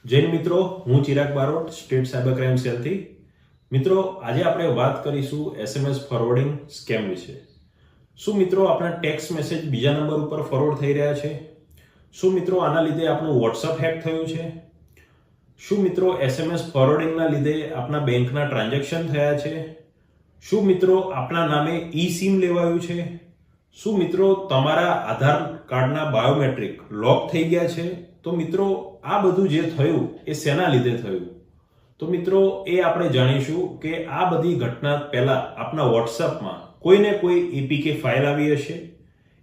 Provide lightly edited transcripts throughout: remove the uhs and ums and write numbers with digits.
જૈન મિત્રો, હું Chirag Barot, state cyber crime સેલથી. મિત્રો, આજે આપણે વાત કરીશું SMS ફોરવર્ડિંગ સ્કેમ વિશે. શું મિત્રો આપણા ટેક્સ્ટ મેસેજ બીજા નંબર ઉપર ફોરવર્ડ થઈ રહ્યા છે? શું મિત્રો આના લીધે આપણું વોટ્સઅપ હેક થયું છે? શું મિત્રો SMS ફોરવર્ડિંગના લીધે આપણા બેંકના ટ્રાન્ઝેક્શન થયા છે? શું મિત્રો આપણા નામે ઈ સિમ લેવાયું છે? શું મિત્રો તમારા આધાર કાર્ડના બાયોમેટ્રિક લોક થઈ ગયા છે? તો મિત્રો આ બધું જે થયું એ શેના લીધે થયું? તો મિત્રો એ આપણે જાણીશું કે આ બધી ઘટના પહેલા આપના વોટ્સઅપમાં કોઈને કોઈ એપીકે ફાઇલ આવી હશે.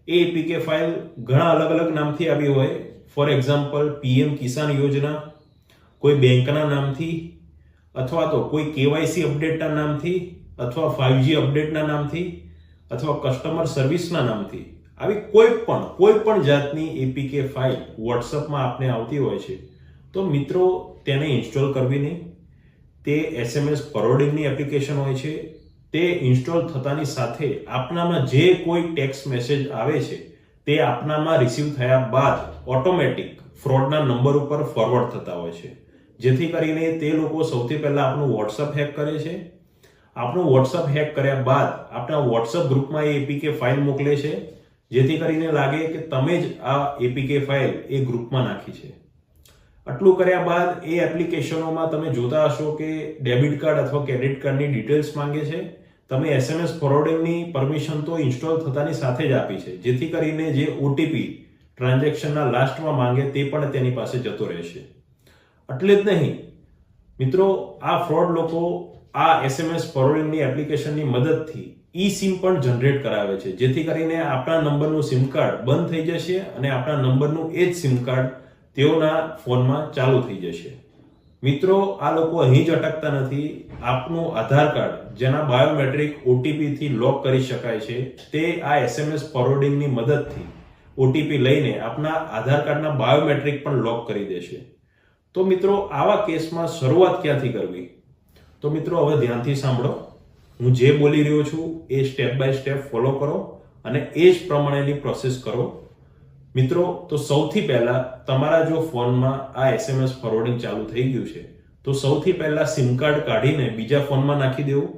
એ એપીકે ફાઇલ ઘણા અલગ અલગ નામથી આવી હોય. ફોર એક્ઝામ્પલ PM કિસાન યોજના, કોઈ બેંકના નામથી, અથવા તો કોઈ KYC અપડેટના નામથી, અથવા 5G અપડેટના નામથી, અથવા કસ્ટમર સર્વિસના નામથી. આવી કોઈ પણ જાતની એપીકે ફાઇલ વોટ્સઅપમાં આપને આવતી હોય છે તો મિત્રો તેને ઇન્સ્ટોલ કરવી નહીં. તે SMS ફોરવર્ડિંગની એપ્લિકેશન હોય છે. તે ઇન્સ્ટોલ થતાની સાથે આપનામાં જે કોઈ ટેક્સ્ટ મેસેજ આવે છે તે આપનામાં રિસીવ થયા બાદ ઓટોમેટિક ફ્રોડના નંબર ઉપર ફોરવર્ડ થતા હોય છે, જેથી કરીને તે લોકો સૌથી પહેલા આપણું વોટ્સઅપ હેક કરે છે. આપણું વોટ્સઅપ હેક કર્યા બાદ આપણા વોટ્સઅપ ગ્રુપમાં એ એપીકે ફાઇલ મોકલે છે, જેથી કરીને લાગે કે તમે જ આ એપીકે ફાઇલ એ ગ્રુપમાં નાખી છે. આટલું કર્યા બાદ એ એપ્લિકેશનોમાં તમે જોતા હશો કે ડેબિટ કાર્ડ અથવા ક્રેડિટ કાર્ડની ડિટેલ્સ માંગે છે. તમે SMS ફોરવર્ડિંગની પરમિશન તો ઇન્સ્ટોલ થતાની સાથે જ આપી છે, જેથી કરીને જે OTP ટ્રાન્ઝેક્શનના લાસ્ટમાં માંગે તે પણ તેની પાસે જતો રહેશે. એટલે જ નહીં મિત્રો, આ ફ્રોડ લોકો આ SMS ફોરવર્ડિંગની એપ્લિકેશનની મદદથી ઈ સિમ પણ જનરેટ કરાવે છે, જેથી કરીને આપણા નંબરનું સિમ કાર્ડ બંધ થઈ જશે અને આપણા નંબરનું એ જ સિમ કાર્ડ તેઓના ફોનમાં ચાલુ થઈ જશે. મિત્રો, આ લોકો અહીં જ અટકતા નથી. આપનું આધાર કાર્ડ જેના બાયોમેટ્રિક OTP થી લોક કરી શકાય છે, તે આ SMS ફોરવર્ડિંગની મદદથી OTP લઈને આપના આધાર કાર્ડના બાયોમેટ્રિક પણ લોક કરી દેશે. તો મિત્રો આવા કેસમાં શરૂઆત ક્યાંથી કરવી? તો મિત્રો હવે ધ્યાનથી સાંભળો. હું જે બોલી રહ્યો છું એ સ્ટેપ બાય સ્ટેપ ફોલો કરો અને એ જ પ્રમાણેની પ્રોસેસ કરો. મિત્રો, તો સૌથી પહેલા તમારા જો ફોનમાં આ SMS ફોરવર્ડિંગ ચાલુ થઈ ગયું છે તો સૌથી પહેલા સિમ કાર્ડ કાઢીને બીજા ફોનમાં નાખી દેવું.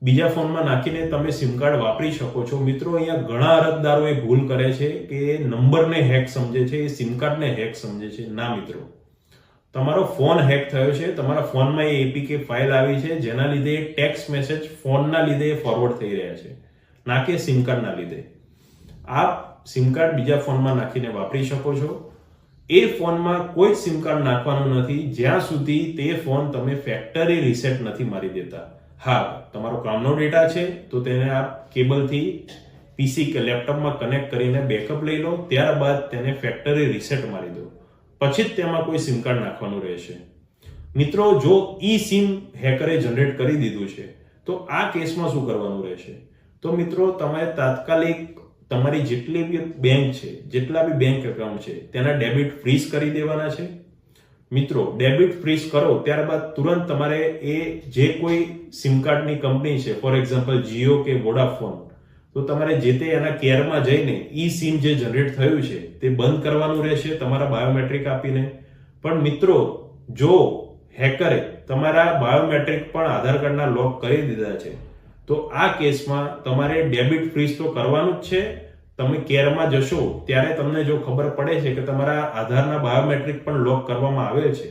બીજા ફોનમાં નાખીને તમે સિમ કાર્ડ વાપરી શકો છો. મિત્રો, અહીંયા ઘણા અરજદારો એ ભૂલ કરે છે કે નંબરને હેક સમજે છે, એ સિમ કાર્ડને હેક સમજે છે. ના મિત્રો, તમારો ફોન હેક થયો છે. તમારા ફોનમાં એ એપીકે ફાઇલ આવી છે, જેના લીધે ટેક્સ્ટ મેસેજ ફોનના લીધે ફોરવર્ડ થઈ રહ્યા છે, ના કે સિમ કાર્ડના લીધે. આપ સિમ કાર્ડ બીજા ફોનમાં નાખીને વાપરી શકો છો. એ ફોનમાં કોઈ જ સિમ કાર્ડ નાખવાનું નથી જ્યાં સુધી તે ફોન તમે ફેક્ટરી રીસેટ નથી મારી દેતા. હા, તમારો કામનો ડેટા છે તો તેને આપ કેબલથી PC કે લેપટોપમાં કનેક્ટ કરીને બેકઅપ લઈ લો. ત્યારબાદ તેને ફેક્ટરી રીસેટ મારી દો, પછી જ તેમાં કોઈ સિમ કાર્ડ નાખવાનું રહેશે. મિત્રો, જો ઈ સિમ હેકરે જનરેટ કરી દીધું છે તો આ કેસમાં શું કરવાનું રહેશે? તો મિત્રો, તમારે તાત્કાલિક તમારી જેટલી બી બેંક છે, જેટલા બી બેંક એકાઉન્ટ છે, તેના ડેબિટ ફ્રીઝ કરી દેવાના છે. મિત્રો, ડેબિટ ફ્રીઝ કરો ત્યારબાદ તુરંત તમારે એ જે કોઈ સિમ કાર્ડની કંપની છે, ફોર એક્ઝામ્પલ જીઓ કે વોડાફોન, તો તમારે જે તે એના કેરમાં જઈને ઈ સિમ જે જનરેટ થયું છે તે બંધ કરવાનું રહેશે તમારા બાયોમેટ્રિક આપીને. પણ મિત્રો, જો હેકરે તમારા બાયોમેટ્રિક પણ આધાર કાર્ડના લોક કરી દીધા છે તો આ કેસમાં તમારે ડેબિટ ફ્રીઝ તો કરવાનું જ છે. તમે કેરમાં જશો ત્યારે તમને જો ખબર પડે છે કે તમારા આધારના બાયોમેટ્રિક પણ લોક કરવામાં આવેલ છે,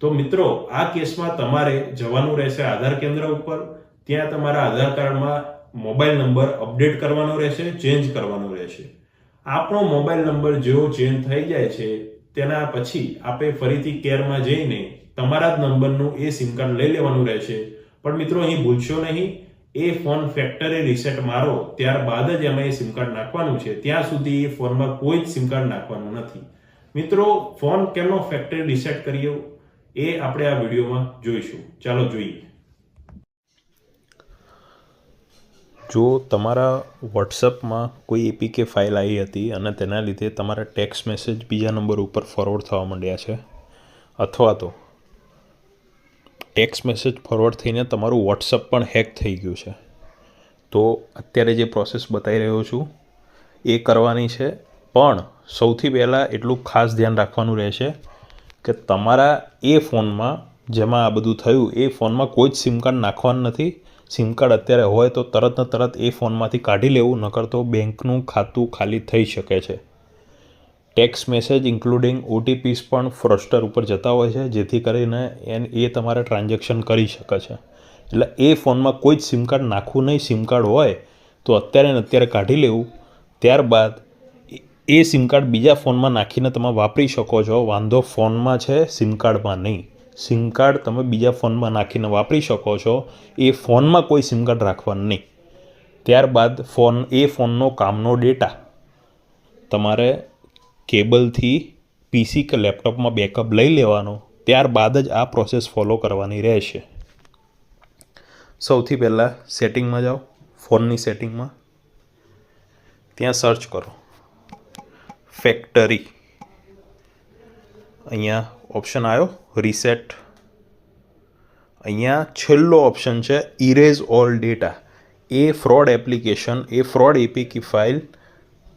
તો મિત્રો આ કેસમાં તમારે જવાનું રહેશે આધાર કેન્દ્ર ઉપર. ત્યાં તમારા આધાર કાર્ડમાં મોબાઈલ નંબર અપડેટ કરવાનો રહેશે, ચેન્જ કરવાનો રહેશે. આપણો મોબાઈલ નંબર જેવો ચેન્જ થઈ જાય છે તેના પછી આપણે ફરીથી કેરમાં જઈને તમારા જ નંબરનું એ સિમ કાર્ડ લઈ લેવાનું રહેશે. પણ મિત્રો, અહીં ભૂલશો નહીં, એ ફોન ફેક્ટરી રીસેટ મારો ત્યારબાદ જ એમાં એ સિમ કાર્ડ નાખવાનું છે. ત્યાં સુધી એ ફોનમાં કોઈ જ સિમ કાર્ડ નાખવાનું નથી. મિત્રો, ફોન કેમનો ફેક્ટરી રીસેટ કરીએ એ આપણે આ વિડીયોમાં જોઈશું. ચાલો જોઈએ. જો તમારા વોટ્સઅપમાં કોઈ એપીકે ફાઇલ આવી હતી અને તેના લીધે તમારા ટેક્સ્ટ મેસેજ બીજા નંબર ઉપર ફોરવર્ડ થવા માંડ્યા છે, અથવા તો ટેક્સ્ટ મેસેજ ફોરવર્ડ થઈને તમારું વોટ્સઅપ પણ હેક થઈ ગયું છે, તો અત્યારે જે પ્રોસેસ બતાવી રહ્યો છું એ કરવાની છે. પણ સૌથી પહેલાં એટલું ખાસ ધ્યાન રાખવાનું રહેશે કે તમારા એ ફોનમાં જેમાં આ બધું થયું એ ફોનમાં કોઈ જ સિમ કાર્ડ નાખવાનું નથી. સિમ કાર્ડ અત્યારે હોય તો તરત ને તરત એ ફોનમાંથી કાઢી લેવું, નકર તો બેંકનું ખાતું ખાલી થઈ શકે છે. ટેક્સ્ટ મેસેજ ઇન્ક્લુડિંગ OTPs પણ ફ્રોસ્ટર ઉપર જતા હોય છે, જેથી કરીને એ તમારે ટ્રાન્ઝેક્શન કરી શકે છે. એટલે એ ફોનમાં કોઈ જ સિમ કાર્ડ નાખવું નહીં. સિમ કાર્ડ હોય તો અત્યારે ને અત્યારે કાઢી લેવું. ત્યારબાદ એ સિમ કાર્ડ બીજા ફોનમાં નાખીને તમે વાપરી શકો છો. વાંધો ફોનમાં છે, સિમ કાર્ડમાં નહીં. સિમ કાર્ડ તમે બીજા ફોનમાં નાખીને વાપરી શકો છો. એ ફોનમાં કોઈ સિમ કાર્ડ રાખવાનું નહીં. ત્યારબાદ એ ફોનનો કામનો ડેટા તમારે કેબલથી PC કે લેપટોપમાં બેકઅપ લઈ લેવાનો. ત્યારબાદ જ આ પ્રોસેસ ફોલો કરવાની રહેશે. સૌથી પહેલાં સેટિંગમાં જાઓ, ફોનની સેટિંગમાં. ત્યાં સર્ચ કરો ફેક્ટરી. અહીંયા ઓપ્શન આવ્યો રીસેટ. અહીંયા છેલ્લો ઓપ્શન છે ઇરેઝ ઓલ ડેટા. એ ફ્રોડ એપ્લિકેશન, એ ફ્રોડ APK ફાઇલ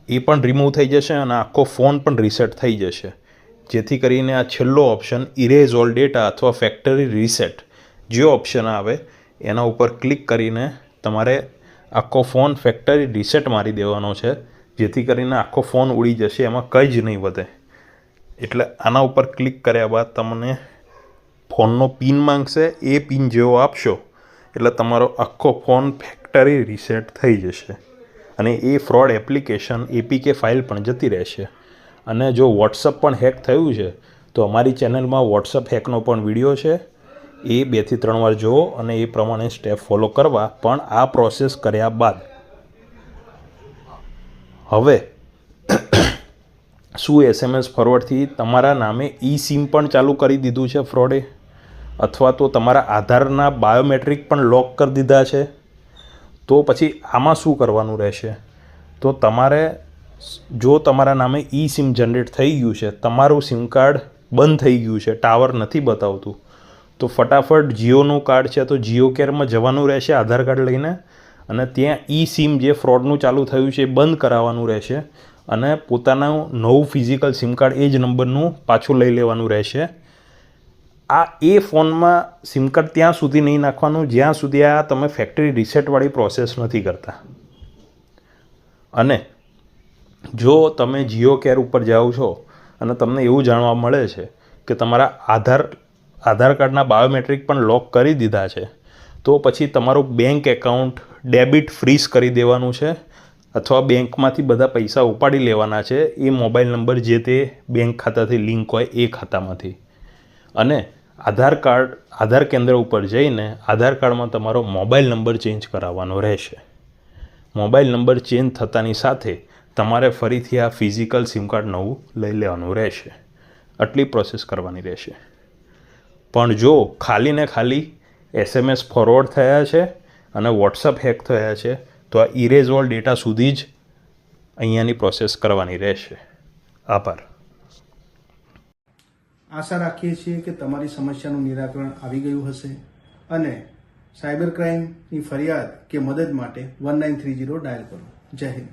એ પણ રિમૂવ થઈ જશે અને આખો ફોન પણ રીસેટ થઈ જશે. જેથી કરીને આ છેલ્લો ઓપ્શન ઇરેઝ ઓલ ડેટા અથવા ફેક્ટરી રીસેટ જે ઓપ્શન આવે એના ઉપર ક્લિક કરીને તમારે આખો ફોન ફેક્ટરી રીસેટ મારી દેવાનો છે. જેથી કરીને આખો ફોન ઉડી જશે, એમાં કંઈ જ નહીં વધે. એટલે આના ઉપર ક્લિક કર્યા બાદ તમને ફોનનો પિન માંગશે. એ પિન જેવો આપશો એટલે તમારો આખો ફોન ફેક્ટરી રીસેટ થઈ જશે અને એ ફ્રોડ એપ્લિકેશન APK ફાઇલ પણ જતી રહેશે. અને જો વોટ્સઅપ પણ હેક થયું છે તો અમારી ચેનલમાં વોટ્સઅપ હેકનો પણ વિડીયો છે. એ 2 થી 3 વાર જુઓ અને એ પ્રમાણે સ્ટેપ ફોલો કરવા. પણ આ પ્રોસેસ કર્યા બાદ હવે શું SMS ફોરવર્ડથી તમારા નામે eSIM પણ ચાલુ કરી દીધું છે ફ્રોડે, અથવા તો તમારા આધારના બાયોમેટ્રિક પણ લોક કરી દીધા છે, તો પછી આમાં શું કરવાનું રહેશે? તો તમારે જો તમારા નામે eSIM જનરેટ થઈ ગયું છે, તમારું સિમ કાર્ડ બંધ થઈ ગયું છે, ટાવર નથી બતાવતું, તો ફટાફટ જીઓનું કાર્ડ છે તો જીઓ કેરમાં જવાનું રહેશે આધાર કાર્ડ લઈને અને ત્યાં eSIM જે ફ્રોડનું ચાલુ થયું છે એ બંધ કરાવવાનું રહેશે અને પોતાનું નવું ફિઝિકલ સિમ કાર્ડ એ જ નંબરનું પાછું લઈ લેવાનું રહેશે. એ ફોનમાં સિમ કાર્ડ ત્યાં સુધી નહીં નાખવાનું જ્યાં સુધી આ તમે ફેક્ટરી રીસેટવાળી પ્રોસેસ નથી કરતા. અને જો તમે જીઓ કેર ઉપર જાઓ છો અને તમને એવું જાણવા મળે છે કે તમારા આધાર કાર્ડના બાયોમેટ્રિક પણ લોક કરી દીધા છે, તો પછી તમારું બેંક એકાઉન્ટ ડેબિટ ફ્રીઝ કરી દેવાનું છે અથવા બેંકમાંથી બધા પૈસા ઉપાડી લેવાના છે એ મોબાઈલ નંબર જે તે બેંક ખાતાથી લિંક હોય એ ખાતામાંથી. અને આધાર કેન્દ્ર ઉપર જઈને આધાર કાર્ડમાં તમારો મોબાઈલ નંબર ચેન્જ કરાવવાનો રહેશે. મોબાઈલ નંબર ચેન્જ થતાની સાથે તમારે ફરીથી આ ફિઝિકલ સિમ કાર્ડ નવું લઈ લેવાનું રહેશે. આટલી પ્રોસેસ કરવાની રહેશે. પણ જો ખાલી ને ખાલી SMS ફોરવર્ડ થયા છે અને વોટ્સઅપ હેક થયા છે તો આ ઇરેઝ ઓલ ડેટા સુધી જ અહીંયાની પ્રોસેસ કરવાની રહેશે. આભાર. આશા રાખીએ છીએ કે તમારી સમસ્યાનું નિરાકરણ આવી ગયું હશે અને સાયબર ક્રાઇમની ફરિયાદ કે મદદ માટે 1930 ડાયલ કરો. જય હિન્દ.